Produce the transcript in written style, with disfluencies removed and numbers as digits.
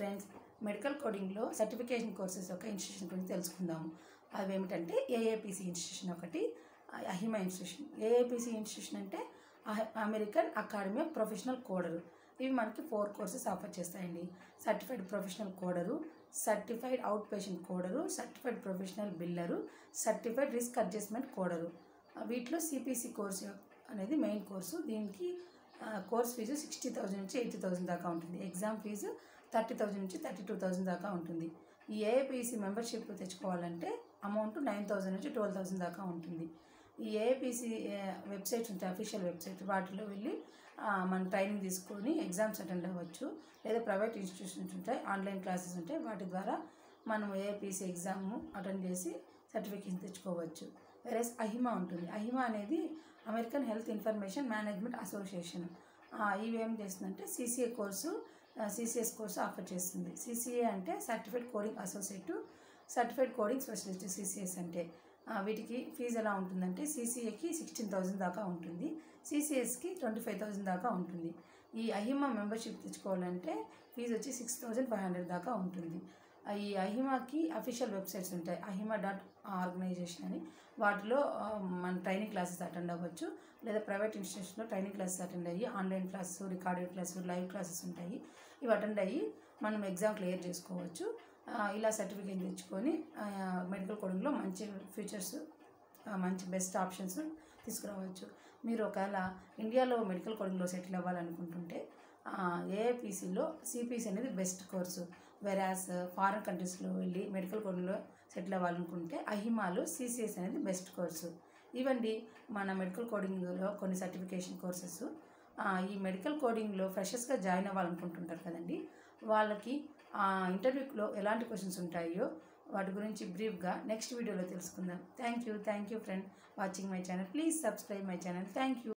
Friends, medical కోడింగ్లో certification courses ఒక institution గురించి తెలుసుకుందాము. అవి ఏమిటంటే ఏఏపిసి ఇన్స్టిట్యూషన్ ఒకటి, అహిమా ఇన్స్టిట్యూషన్. ఏఏపిసి ఇన్స్టిట్యూషన్ అంటే American Academy of Professional coder. ఇవి మనకి 4 కోర్సెస్ ఆఫర్ చేస్తాయండి. Certified professional coder, certified outpatient coder, certified professional biller, certified risk adjustment coder. వీటిలో సిపిసి కోర్సు అనేది మెయిన్ కోర్సు. దీనికి course fee 60,000 నుంచి 80,000 దాకా ఉంటుంది. ఎగ్జామ్ ఫీజు 30,000 నుంచి 32,000 దాకా ఉంటుంది. ఈ ఏఏపిసి మెంబర్షిప్ తెచ్చుకోవాలంటే అమౌంట్ 9,000 నుంచి 12,000 దాకా ఉంటుంది. ఈ ఏఏపిసి వెబ్సైట్స్ ఉంటాయి, అఫీషియల్ వెబ్సైట్, వాటిలో వెళ్ళి మనం ట్రైనింగ్ తీసుకొని ఎగ్జామ్స్ అటెండ్ అవ్వచ్చు. లేదా ప్రైవేట్ ఇన్స్టిట్యూషన్స్ ఉంటాయి, ఆన్లైన్ క్లాసెస్ ఉంటాయి, వాటి ద్వారా మనం ఏఏపిసి ఎగ్జామ్ అటెండ్ చేసి సర్టిఫికేషన్ తెచ్చుకోవచ్చు. వేరేస్ అహిమా ఉంటుంది. అహిమా అనేది American health information management association. ఇవి ఏం చేస్తుందంటే సిసిఎస్ కోర్సు ఆఫర్ చేస్తుంది. సిసిఏ అంటే certified coding associate, certified coding specialist. CCS అంటే వీటికి ఫీజు ఎలా ఉంటుందంటే సిసిఏకి 16,000 దాకా ఉంటుంది, సిసిఎస్కి 25,000 దాకా ఉంటుంది. ఈ అహిమా మెంబర్షిప్ తెచ్చుకోవాలంటే ఫీజు వచ్చి 6,500 దాకా ఉంటుంది. ఈ అహిమాకి అఫీషియల్ వెబ్సైట్స్ ఉంటాయి, ahima.organization అని. వాటిలో మన ట్రైనింగ్ క్లాసెస్ అటెండ్ అవ్వచ్చు. లేదా ప్రైవేట్ ఇన్స్టిట్యూషన్లో ట్రైనింగ్ క్లాసెస్ అటెండ్ అయ్యి online classes, recorded classes, live classes ఉంటాయి. ఇవి అటెండ్ అయ్యి మనం ఎగ్జామ్ క్లియర్ చేసుకోవచ్చు. ఇలా సర్టిఫికేట్ తెచ్చుకొని మెడికల్ కోడింగ్లో మంచి ఫీచర్స్, మంచి బెస్ట్ ఆప్షన్స్ తీసుకురావచ్చు. మీరు ఒకవేళ ఇండియాలో మెడికల్ కోడింగ్లో సెటిల్ అవ్వాలనుకుంటుంటే ఏఐపిసిలో సిపిసి అనేది బెస్ట్ కోర్సు. వెరాస్ ఫారిన్ కంట్రీస్లో వెళ్ళి మెడికల్ కోడింగ్లో సెటిల్ అవ్వాలనుకుంటే అహిమాలో సిసిఎస్ అనేది బెస్ట్ కోర్సు. ఇవండి మన మెడికల్ కోడింగ్లో కొన్ని సర్టిఫికేషన్ కోర్సెస్. ఈ మెడికల్ కోడింగ్లో ఫ్రెషర్స్గా జాయిన్ అవ్వాలనుకుంటుంటారు కదండి, వాళ్ళకి ఇంటర్వ్యూలో ఎలాంటి క్వశ్చన్స్ ఉంటాయో వాటి గురించి బ్రీఫ్గా నెక్స్ట్ వీడియోలో తెలుసుకుందాం. Thank you friend watching my channel. Please subscribe my channel. Thank you.